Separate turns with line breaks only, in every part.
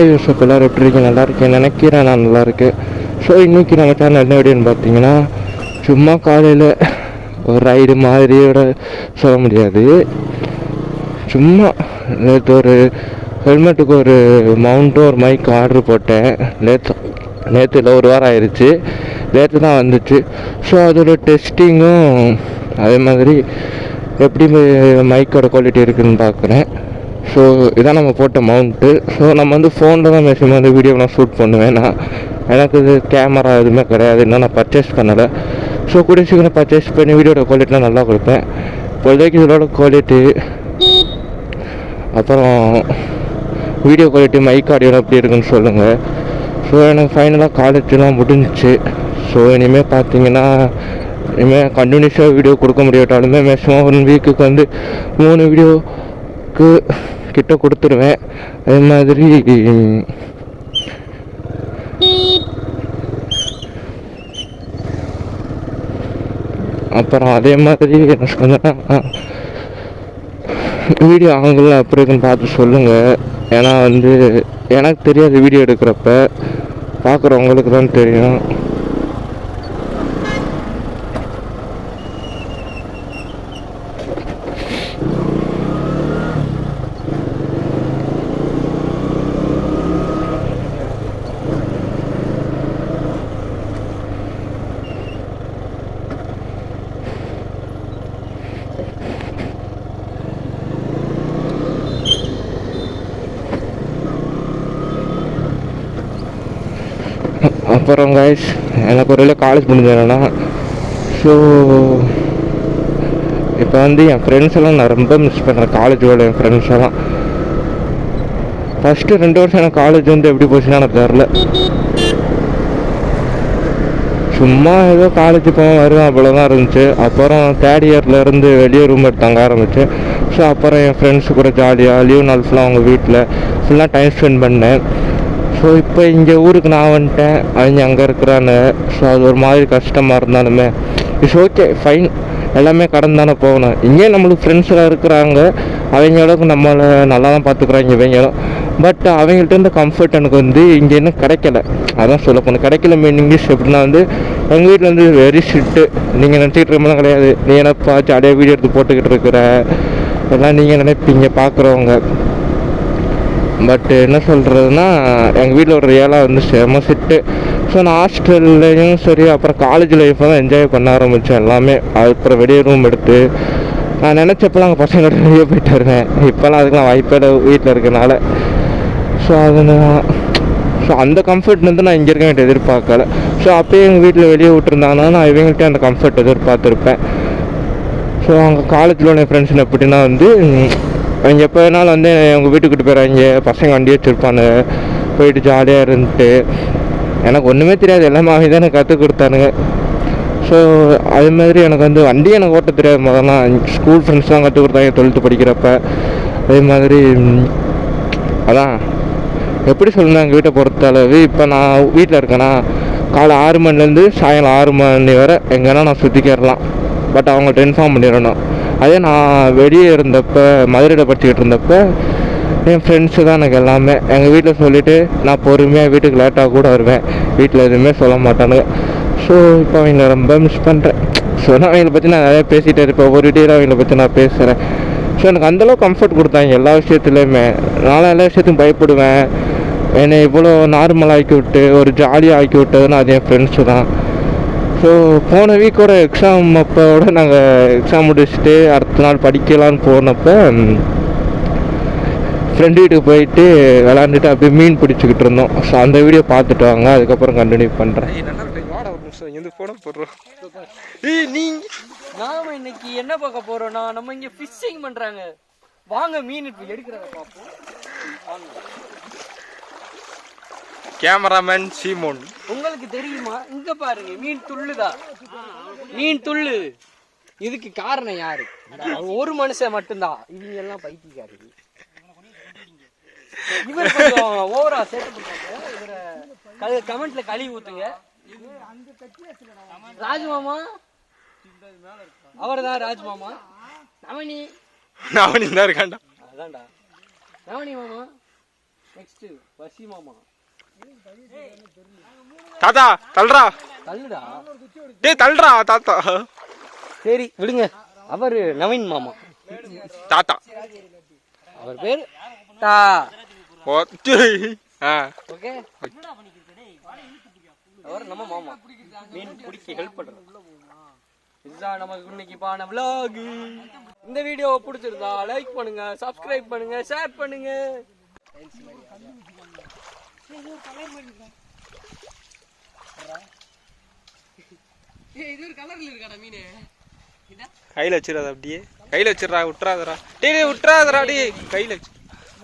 யூசப் எல்லோரும் எப்படி இருக்கீங்க? நல்லா இருக்கேன் நினைக்கிறேன். நான் நல்லா இருக்கேன். ஸோ இன்றைக்கி நம்ம சேனல் என்ன வீடியோன்னு பார்த்தீங்கன்னா, சும்மா காலையில் ஒரு ரைடு மாதிரியோட சொல்ல முடியாது, சும்மா நேற்று ஒரு ஹெல்மெட்டுக்கு ஒரு மவுண்ட்டும் ஒரு மைக் ஆர்டர் போட்டேன். நேற்று இல்லை, ஒரு வாரம் ஆயிடுச்சு. நேற்று தான் வந்துச்சு. ஸோ அதோட டெஸ்டிங்கும் அதே மாதிரி எப்படி மைக்கோட குவாலிட்டி இருக்குதுன்னு பார்க்குறேன். ஸோ இதான் நம்ம போட்ட மவுண்ட்டு. ஸோ நம்ம வந்து ஃபோனில் தான் மேக்ஸிமம் வந்து வீடியோலாம் ஷூட் பண்ணுவேன். எனக்கு இது கேமரா எதுவுமே கிடையாது, இன்னும் நான் பர்ச்சேஸ் பண்ணலை. ஸோ கூடிய சீக்கிரம் பர்ச்சேஸ் பண்ணி வீடியோட குவாலிட்டிலாம் நல்லா கொடுப்பேன். இப்போதைக்கு இதோட குவாலிட்டி, அப்புறம் வீடியோ குவாலிட்டி, மைக் ஆடியோலாம் எப்படி இருக்குன்னு சொல்லுங்கள். ஸோ எனக்கு ஃபைனலாக காலேஜெலாம் முடிஞ்சிச்சு. ஸோ இனிமேல் பார்த்தீங்கன்னா இனிமேல் கண்டினியூஸாக வீடியோ கொடுக்க முடியாட்டாலுமே மேக்ஸிமம் 1 வீக்குக்கு வந்து 3 வீடியோக்கு கிட்ட கொடுத்துருவேன். அதே மாதிரி அப்புறம் அதே மாதிரி என்ன சொன்னால் வீடியோ ஆங்கிள் அப்படி இருக்குன்னு பார்த்து சொல்லுங்கள். ஏன்னா வந்து எனக்கு தெரியாது, வீடியோ எடுக்கிறப்ப பார்க்குறவங்களுக்கு தான் தெரியும். அப்புறம் கைஸ், எனக்கு ஒரு காலேஜ் முடிஞ்சதுன்னா, ஸோ இப்போ வந்து என் ஃப்ரெண்ட்ஸ் எல்லாம் நான் ரொம்ப மிஸ் பண்ணுறேன். காலேஜோட என் ஃப்ரெண்ட்ஸ் எல்லாம் ஃபஸ்ட்டு 2 வருஷம் எனக்கு காலேஜ் வந்து எப்படி போச்சுன்னா எனக்கு தெரில. சும்மா ஏதோ காலேஜ் போவேன் வருவேன், அவ்வளோதான் இருந்துச்சு. அப்புறம் 3rd இயர்லேருந்து வெளியே ரூம் எடுத்து தங்க ஆரம்பிச்சு. ஸோ அப்புறம் என் ஃப்ரெண்ட்ஸு கூட ஜாலியாக லீவ் நாள் ஃபுல்லாக அவங்க வீட்டில் ஃபுல்லாக டைம் ஸ்பெண்ட் பண்ணேன். ஸோ இப்போ இங்கே ஊருக்கு நான் வந்துட்டேன், அவங்க அங்கே இருக்கிறான்னு. ஸோ அது ஒரு மாதிரி கஷ்டமாக இருந்தாலுமே இட்ஸ் ஓகே, ஃபைன், எல்லாமே கடந்து தானே போகணும். இங்கேயும் நம்மளுக்கு ஃப்ரெண்ட்ஸ்லாம் இருக்கிறாங்க, அவங்களோட நம்மளை நல்லா தான் பார்த்துக்குறாங்க இவங்களும். பட் அவங்கள்ட்ட இருந்த கம்ஃபர்ட் எனக்கு வந்து இங்கே இன்னும் கிடைக்கல. அதான் சொல்ல போகணும், கிடைக்கல. இங்கிலீஷ் எப்படின்னா வந்து எங்கள் வீட்டில் வந்து வெரி ஸ்ட்ரிக்ட்டு. நீங்கள் நினச்சிக்கிட்டு இருக்கமெல்லாம் கிடையாது, நீ என்னப்பா ஜாலியாக வீடியோ எடுத்து போட்டுக்கிட்டு இருக்கிற எல்லாம் நீங்கள் நினைப்பீங்க பார்க்குறவங்க. பட் என்ன சொல்கிறதுனா, எங்கள் வீட்டில் ஒரு ரியலாக வந்து செம சிட்டு. ஸோ நான் ஹாஸ்டல்லையும் சரி, அப்புறம் காலேஜ் லைஃப்பை தான் என்ஜாய் பண்ண ஆரம்பித்தேன் எல்லாமே. அதுக்கப்புறம் வெளியே ரூம் எடுத்து நான் நினச்சப்பெல்லாம் அங்கே பசங்களோட வெளியே போயிட்டு வருவேன். இப்போல்லாம் அதுக்கெலாம் வாய்ப்பே இல்லை வீட்டில் இருக்கனால. ஸோ ஸோ அந்த கம்ஃபர்ட் வந்து நான் இங்கே இருக்க எதிர்பார்க்கல. ஸோ அப்போயே எங்கள் வீட்டில் வெளியே விட்டுருந்தாங்கன்னா நான் இவங்கள்ட்ட அந்த கம்ஃபர்ட் எதிர்பார்த்துருப்பேன். ஸோ அங்கே காலேஜில் உள்ள ஃப்ரெண்ட்ஸ்னு எப்படின்னா வந்து அவங்க எப்போ வேணாலும் வந்து அவங்க வீட்டுக்கு கூட்டு போயிடுறாங்க, பசங்க வண்டி வச்சுருப்பானு, போயிட்டு ஜாலியாக இருந்துட்டு. எனக்கு ஒன்றுமே தெரியாது, எல்லாமே அவங்க தான் எனக்கு கற்றுக் கொடுத்தானுங்க. ஸோ அது மாதிரி எனக்கு வந்து வண்டி எனக்கு ஓட்ட தெரியாது. முதல்லாம் ஸ்கூல் ஃப்ரெண்ட்ஸ் தான் கற்றுக் கொடுத்தாங்க 12th படிக்கிறப்ப. அதே மாதிரி அதான் எப்படி சொல்லணும், எங்கள் வீட்டை பொறுத்தளவு இப்போ நான் வீட்டில் இருக்கேன்னா காலை 6 மணிலேருந்து சாயங்காலம் 6 மணி வரை எங்கன்னா நான் சுற்றிக்கிறலாம். பட் அவங்கள்ட்ட இன்ஃபார்ம் பண்ணிடணும். அதே நான் வெளியே இருந்தப்போ, மதுரையில் படிச்சுக்கிட்டு இருந்தப்போ, என் ஃப்ரெண்ட்ஸு தான் எனக்கு எல்லாமே. எங்கள் வீட்டில் சொல்லிவிட்டு நான் பொறுமையாக வீட்டுக்கு லேட்டாக கூட வருவேன், வீட்டில் எதுவுமே சொல்ல மாட்டானுங்க. ஸோ இப்போ அவங்கள ரொம்ப மிஸ் பண்ணுறேன். ஸோ நான் அவங்கள பற்றி நான் நிறையா பேசிகிட்டே இருப்பேன், ஒரு டே அவங்கள பற்றி நான் பேசுகிறேன். ஸோ எனக்கு அந்தளவுக்கு கம்ஃபர்ட் கொடுத்தாங்க எல்லா விஷயத்துலையுமே. நான் எல்லா விஷயத்துக்கும் பயப்படுவேன். என்னை இவ்வளோ நார்மல் ஆக்கி விட்டு ஒரு ஜாலியாக ஆக்கி விட்டதுன்னா அது என் ஃப்ரெண்ட்ஸு தான். ஸோ போன வீக்கோட எக்ஸாம் அப்போட நாங்கள் எக்ஸாம் முடிச்சுட்டு அடுத்த நாள் படிக்கலான்னு போனப்போ ஃப்ரெண்டு வீட்டுக்கு போயிட்டு விளாண்டுட்டு அப்படியே மீன் பிடிச்சிக்கிட்டு இருந்தோம். ஸோ அந்த வீடியோ பார்த்துட்டு வாங்க, அதுக்கப்புறம் கண்டினியூ பண்ணுறேன்.
நாம இன்னைக்கு என்ன பார்க்க போறோம்னா, நம்ம இங்க ஃபிஷிங் பண்றாங்க. வாங்க மீன் எடுக்கிறத பார்ப்போம்.
கேமராமேன் சீமோன்,
உங்களுக்கு தெரியுமா? இங்க பாருங்க, மீன் துள்ளுதா, மீன் துள்ளு. இதுக்கு காரணம் யாரு? ஒரு மனுஷன் மட்டும்தான். இவங்க எல்லாம் பைத்தியக்காரங்க. இவர் கொஞ்சம் ஓவரா சேட்டை பண்றாங்க. இவரை கமெண்ட்ல கழுவி ஊத்துங்க. ராஜ்மாமா, அவர் தான் ராஜ்மாமா. நவனி
தான் இருக்காண்டா.
அதான்டா நவனி மாமா. நெக்ஸ்ட் வசி மாமா.
தாத்தா தள்ளுறா
தள்ளுடா.
டேய் தள்ளுறா தாத்தா.
சரி விடுங்க. அவரு நவீன் மாமா.
தாத்தா
அவர் பேர் தா.
ஓகே.
அவர் நம்ம மாமா. மீன் பிடிக்க ஹெல்ப் பண்றாரு. இதுதான் நமக்கு இன்னைக்குப்பான vlog. இந்த வீடியோ பிடிச்சிருந்தா லைக் பண்ணுங்க, சப்ஸ்கிரைப் பண்ணுங்க, ஷேர் பண்ணுங்க. இது ஒரு கலர்ல இருக்காடா மீன்.
கையில வச்சிராத, அப்படியே கையில வச்சிரா, விட்டுறாதடா. டேய் விட்டுறாதடா, டேய் கையில வச்சு.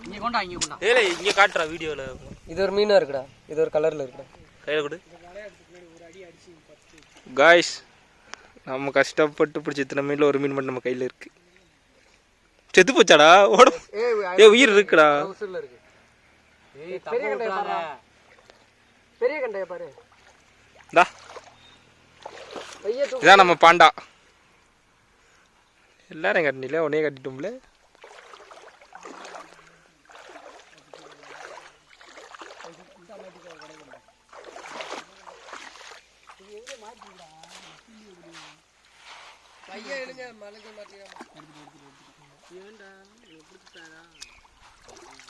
இங்க கொண்டா, இங்க கொண்டா.
டேய் இங்க காட்டுறா வீடியோல.
இது ஒரு மீனா இருக்குடா, இது ஒரு கலர்ல இருக்குடா.
கையில கொடு. गाइस நம்ம கஷ்டப்பட்டு பிடிச்ச இத்தனை மீன்ல ஒரு மீன் மட்டும் நம்ம கையில இருக்கு. செத்து போச்சாடா? ஓட. ஏய் உயிர் இருக்குடா.
உசுர்ல இருக்கு. ஏய் பெரிய கண்டைய பாரு. பெரிய கண்டைய பாரு.
டா. இதான் நம்ம பாண்டா. எல்லாரும் கட்டினில உடனே கட்டிட்டோம்ல.
ஐயா எழுங்க மலைக்கு மாட்டியா. ஏண்டா இத புடிச்சாடா.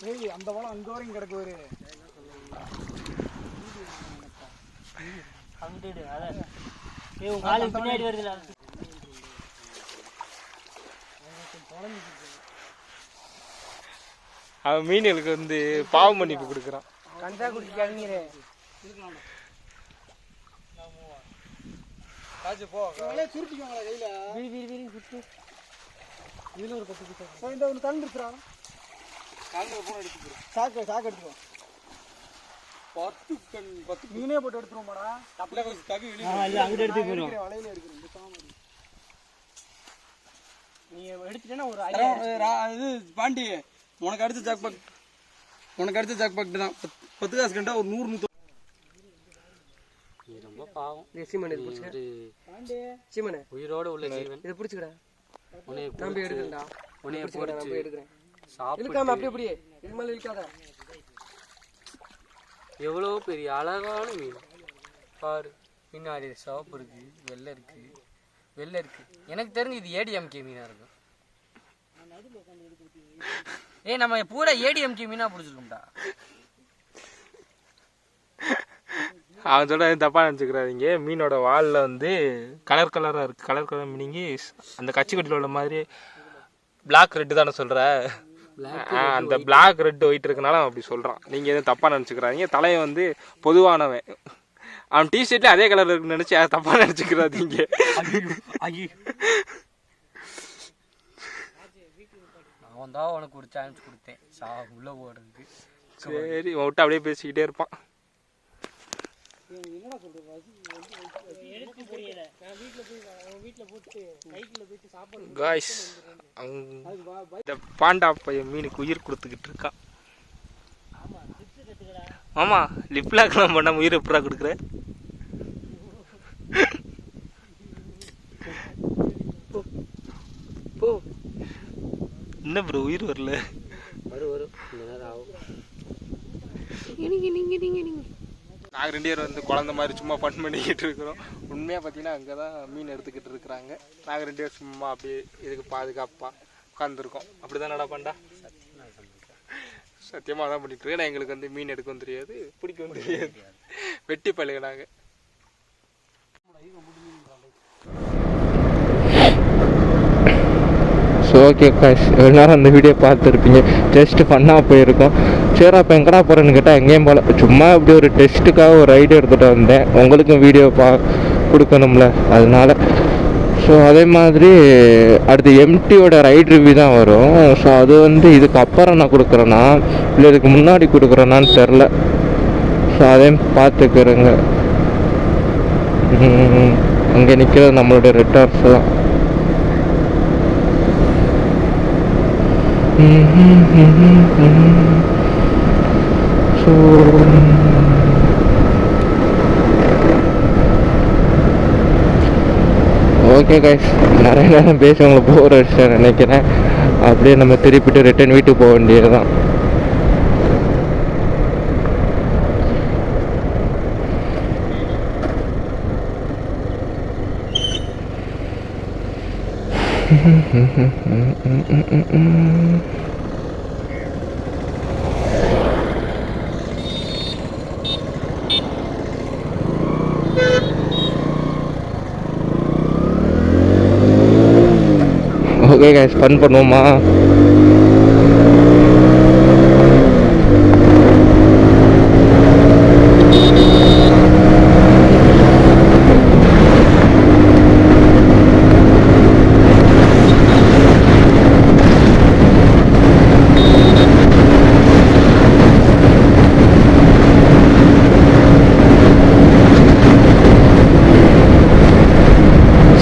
ஏய் அந்த வளம் அங்க வரைக்கும் கிடக்கு ஒரு. அங்கடே அத. ஏய் உங்க ஆளு பின்னாடி வருதுல.
அவன் மீன்களுக்கு வந்து பாவ மன்னிப்பு கொடுக்குறான்.
கஞ்சா குடிக்க கண்ணீரே. காஜு போ. அவளே சுருட்டிக்கோங்களா கையில. வீரி சுட்டு. இதுல ஒரு 10 பீஸ். இந்த ஒரு கண்ணு இருக்குடா. கால்ல போன் எடுத்து போடு. சாக்கு எடுத்து போ. 10 கண் 10 மீனே போட்டு எடுத்துறோமாடா. தப்பல கொஞ்சம் தவி வெளிய. இல்ல அங்க எடுத்து போறோம். வலையில இருக்கு இந்த சாமடி. நீ எடுத்துட்டேனா ஒரு இது பாண்டி உனக்கு அடுத்த ஜாக் பாக்ட் தான் 10 காசு கண்டா ஒரு 100 100. ரொம்ப பாவம். சீமன் இது புடிச்சு. பாண்டி சீமன் உயிரோட உள்ள ஜீவன். இத புடிச்சுடா. உன்னை தம்பி எடுக்கடா. உன்னை போடு நான் போய் எடுக்கறேன். சாப்பிடு. இழுக்காம அப்படியே இது மேல இழுக்காத. எவ்வளவு பெரிய அழகான மீன் பாரு. பின்னாடி சிவப்பு இருக்கு, வெள்ளை இருக்கு. எனக்கு தெரிஞ்சு இது ஏடிஎம்கே மீனா இருக்கும். ஏய் நம்ம பூரா ஏடிஎம்கே மீனா பிடிச்சிருக்கோம்டா.
அவன் சொல்ற தப்பா நினச்சிக்கிறாதீங்க. மீனோட வாலில் வந்து கலராக இருக்குது. கலர் மீனிங்கி அந்த கச்சிக்கொட்டியில் உள்ள மாதிரி பிளாக் ரெட்டு தானே சொல்கிற. அந்த பிளாக் ரெட் ஒயிட் இருக்கனால அவன் அப்படி சொல்கிறான். நீங்கள் எதுவும் தப்பாக நினச்சிக்கிறாதீங்க. தலையை வந்து பொதுவானவன். அவன் டிஷர்ட்லேயே அதே கலர் இருக்குன்னு நினச்சி அதை தப்பாக நினச்சிக்கிறாதீங்க.
அவன் தான் உனக்கு ஒரு சான்ஸ் கொடுத்தேன் உள்ள போடுறதுக்கு.
சரி விட்டு அப்படியே பேசிக்கிட்டே இருப்பான். காய்ஸ் இந்த பாண்டா பையன் மீனுக்கு உயிர் கொடுத்துக்கிட்டு இருக்கான். ஆமா லிப்லாக்லாம் பண்ணாம உயிர் எப்படா கொடுக்குற? என்ன ப்ரோ உயிர் வரல?
வரும்
நாங்கள் 2 பேரும் வந்து குழந்த மாதிரி சும்மா ஃபன் பண்ணிக்கிட்டு இருக்கிறோம். உண்மையாக பார்த்தீங்கன்னா அங்கே தான் மீன் எடுத்துக்கிட்டு இருக்கிறாங்க. நாங்கள் 2 பேரும் சும்மா அப்படியே இதுக்கு பாதுகாப்பாக உட்காந்துருக்கோம். அப்படி தான் நடப்பாண்டா. சத்தியமாக தான் பண்ணிட்டு இருக்கேன். எங்களுக்கு வந்து மீன் எடுக்கவும் தெரியாது, பிடிக்கவும் தெரியாது. வெட்டி பழக நாங்கள். ஸோ ஓகே காய்ஸ், எல்லோரும் அந்த வீடியோ பார்த்துருப்பீங்க. ஜஸ்ட் ஃபன்னாக போயிருக்கோம். சரி அப்போ எங்கடா போகிறேன்னு கேட்டால் எங்கேயும் போகல. சும்மா இப்படி ஒரு டெஸ்ட்டுக்காக ஒரு ஐடியா எடுத்துகிட்டு வந்தேன். உங்களுக்கும் வீடியோ கொடுக்கணும்ல, அதனால. ஸோ அதே மாதிரி அடுத்து எம்டியோட ரைட் ரிவ்யூ தான் வரும். ஸோ அது வந்து இதுக்கு அப்புறம் நான் கொடுக்குறேன்னா இல்லை இதுக்கு முன்னாடி கொடுக்குறேன்னான்னு தெரில. ஸோ அதையும் பார்த்துக்கிறேங்க. அங்கே நிற்கிறது நம்மளுடைய ரிட்டார்ஸ் தான். ஸோ ஓகே கைஸ், நிறைய நேரம் பேசி உங்களுக்கு போர் அடிச்சு நினைக்கிறேன். அப்படியே நம்ம திருப்பிட்டு ரிட்டர்ன் வீட்டுக்கு போக வேண்டியது தான். ஓகே கைஸ், ஃபன் பண்ணுவோமா?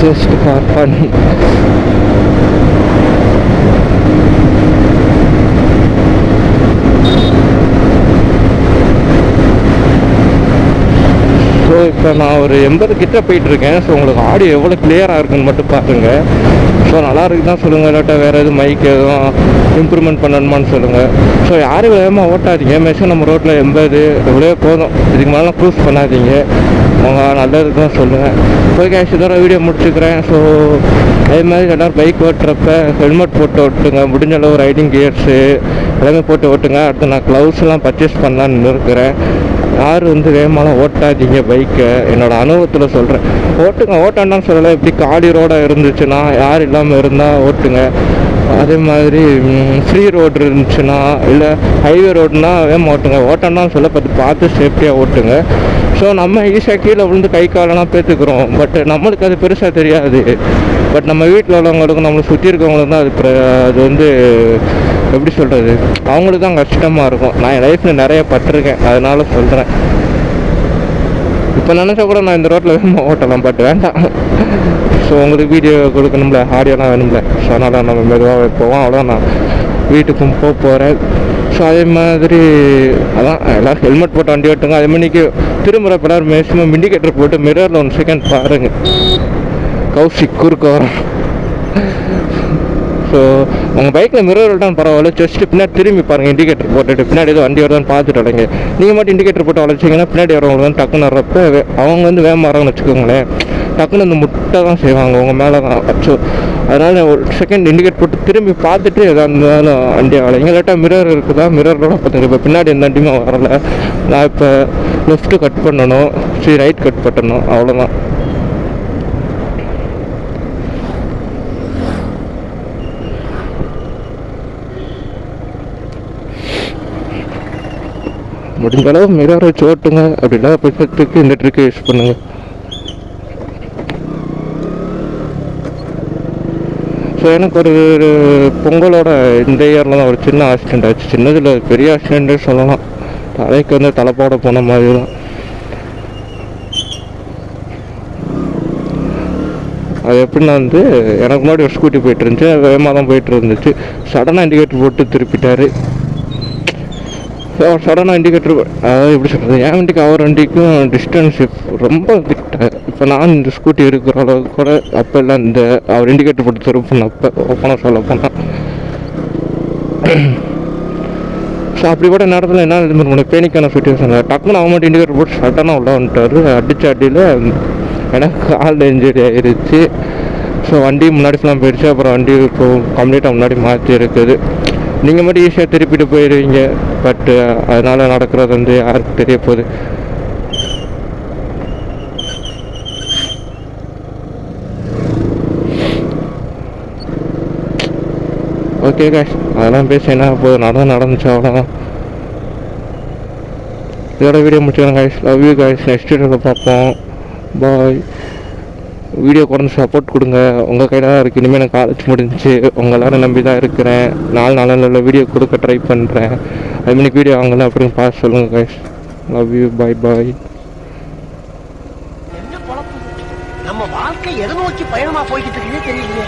Just for fun. ஸோ இப்போ நான் ஒரு 80 கிட்ட போயிட்டுருக்கேன். ஸோ உங்களுக்கு ஆடியோ எவ்வளோ கிளியராக இருக்குன்னு மட்டும் பாருங்கள். ஸோ நல்லா இருக்கு தான் சொல்லுங்கள், இல்லாட்டா வேறு எதுவும் மைக் எதுவும் இம்ப்ரூவ்மெண்ட் பண்ணணுமான்னு சொல்லுங்கள். ஸோ யாரும் வேகமாக ஓட்டாதீங்க. மேக்ஸிமம் நம்ம ரோட்டில் 80 எவ்வளோ போதும், இதுக்கு மேலே க்ரூஸ் பண்ணாதீங்க. அவங்க நல்லதுக்கு தான் சொல்லுங்கள். ஓகே, இதோட வீடியோ முடிச்சுக்கிறேன். ஸோ அதே மாதிரி எல்லோரும் பைக் ஓட்டுறப்ப ஹெல்மெட் போட்டு ஓட்டுங்க. முடிஞ்ச அளவு ரைடிங் கியர்ஸு எல்லாமே போட்டு ஓட்டுங்க. அடுத்து நான் க்ளவுஸ்லாம் பர்ச்சேஸ் பண்ணலான்னு இருக்கிறேன். யாரும் வேகமாலாம் ஓட்டாதீங்க பைக்கை, என்னோடய அனுபவத்தில் சொல்கிறேன். ஓட்டுங்க, ஓட்டாண்டான்னு சொல்லலை. இப்படி காலி ரோடாக இருந்துச்சுன்னா, யார் இல்லாமல் இருந்தால் ஓட்டுங்க. அதே மாதிரி ஃப்ரீ ரோடு இருந்துச்சுன்னா, இல்லை ஹைவே ரோடுனா வேகமாக ஓட்டுங்க. ஓட்டாண்டான்னு சொல்ல பார்த்து சேஃப்டியாக ஓட்டுங்க. ஸோ நம்ம ஈஸியாக கீழே விழுந்து கை காலெல்லாம் பேத்துக்கிறோம். பட் நம்மளுக்கு அது பெருசாக தெரியாது. பட் நம்ம வீட்டில் உள்ளவங்களுக்கும் நம்மளை சுற்றி இருக்கவங்களுக்கு தான் அது எப்படி சொல்கிறது, அவங்களுக்கு தான் கஷ்டமாக இருக்கும். நான் என் லைஃப்பில் நிறைய பட்டிருக்கேன், அதனால சொல்கிறேன். இப்போ நினச்சா கூட நான் இந்த ரோட்டில் வேகமாக ஓட்டலாம், பட் வேண்டாம். ஸோ உங்களுக்கு வீடியோ கொடுக்கணும்ல, ஆடியோலாம் வேணும்ல. ஸோ அதனால் நம்ம மெதுவாக போவோம். அவ்வளோதான், நான் வீட்டுக்கும் போகிறேன். ஸோ அதே மாதிரி அதான் எல்லோரும் ஹெல்மெட் போட்டு வண்டி ஓட்டுங்க. அதே மாதிரிக்கு திரும்புகிறப்ப எல்லாரும் மேக்ஸிமம் இண்டிகேட்டர் போட்டு மிரரில் 1 செகண்ட் பாருங்கள். கௌசிக் குறுக்க வரோம். ஸோ உங்கள் பைக்கில் மிரர் விட்டாலும் பரவாயில்ல, ஜஸ்ட்டு பின்னாடி திரும்பி பாருங்கள். இண்டிகேட்டர் போட்டுட்டு பின்னாடி எதுவும் வண்டி வருதான்னு பார்த்துட்டு வளைங்க. நீங்கள் மட்டும் இண்டிகேட்டர் போட்டு வளைச்சிங்கன்னா பின்னாடி வரவங்க வந்து டக்குன்னு வர்றப்ப அவங்க வேகமாக வராங்கன்னு வச்சுக்கோங்களேன், டக்குன்னு இந்த முட்டை தான் செய்வாங்க உங்கள் மேலே தான். ஸோ அதனால் 1 செகண்ட் இண்டிகேட் போட்டு திரும்பி பார்த்துட்டு எதாக இருந்தாலும் வண்டி வளைங்க. இல்லாட்டா மிரர் இருக்குதா, மிரரோட பார்த்துங்க. இப்போ பின்னாடி எந்த வண்டியுமே வரலை. நான் இப்போ லெஃப்ட்டு கட் பண்ணணும், சரி ரைட் கட் பண்ணணும், அவ்வளோதான். முடிஞ்ச அளவு மிரர் வச்சு ஓட்டுங்க. அப்படி இல்லாத பட்சத்துக்கு இந்த ட்ரிக்கை யூஸ் பண்ணுங்கள். ஸோ எனக்கு ஒரு பொங்கலோட இந்த இயரில் தான் ஒரு சின்ன ஆக்சிடெண்ட் ஆச்சு. சின்னதில் பெரிய ஆக்சிடெண்ட்டே சொல்லலாம். தலைக்கு தலைப்பாட போன மாதிரி தான். அது எப்படின்னா எனக்கு முன்னாடி ஒரு ஸ்கூட்டி போயிட்டு இருந்துச்சு, வேகமாக தான் போயிட்டு இருந்துச்சு. சடனாக இண்டிகேட்டர் போட்டு திருப்பிட்டார். சடனாக இண்டிகேட்டர், அதாவது எப்படி சொல்கிறது, என் வண்டிக்கு அவர் வண்டிக்கும் டிஸ்டன்ஸ் ரொம்ப கிட்ட. இப்போ நான் இந்த ஸ்கூட்டி இருக்கிற அளவுக்கு கூட அப்போல்லாம் அவர் இண்டிகேட்டர் போட்டு திருப்பினப்போ ஓப்பனாக சொல்ல போனால். ஸோ அப்படி கூட நேரத்தில் என்ன இது மாதிரி பேனிக்கான சுச்சுவேஷனில் டக்குன்னு அவன் மட்டும் இண்டிகேட்டர் போட்டு சடனாக உள்ள வந்துட்டார். அடித்த அடியில் எனக்கு கால் இன்ஜுரி ஆகிருச்சு. ஸோ வண்டி முன்னாடி ஃபுல்லாக போயிடுச்சு. அப்புறம் வண்டி இப்போ கம்ப்ளீட்டாக முன்னாடி மாற்றி இருக்குது. நீங்கள் மட்டும் ஈஸியாக திருப்பிட்டு போயிடுவீங்க. பட்டு அதனால் நடக்கிறது யாருக்கு தெரிய போகுது. ஓகே காய்ஸ், அதெல்லாம் பேச என்ன போகுது, நடந்துச்சு அவ்வளோதான். இதோட வீடியோ முடிச்சுக்கிறேன் guys. Love you guys. Next வீடியோவில் பார்ப்போம். பாய். வீடியோ குறைஞ்சி சப்போர்ட் கொடுங்க, உங்கள் கையில் தான் இருக்குது. இனிமேல் எனக்கு காலேஜ் முடிஞ்சிச்சு, உங்கள் எல்லோரும் நம்பி தான் இருக்கிறேன். 4 நாளில் வீடியோ கொடுக்க ட்ரை பண்ணுறேன். அது மணிக்கு வீடியோ வாங்கலாம் அப்படின்னு பார்த்து சொல்லுங்கள் guys. Love you. Bye bye.
நம்ம வாழ்க்கை எதை நோக்கி பயணமா போய்கிட்டு இருக்குன்னே தெரியலையே.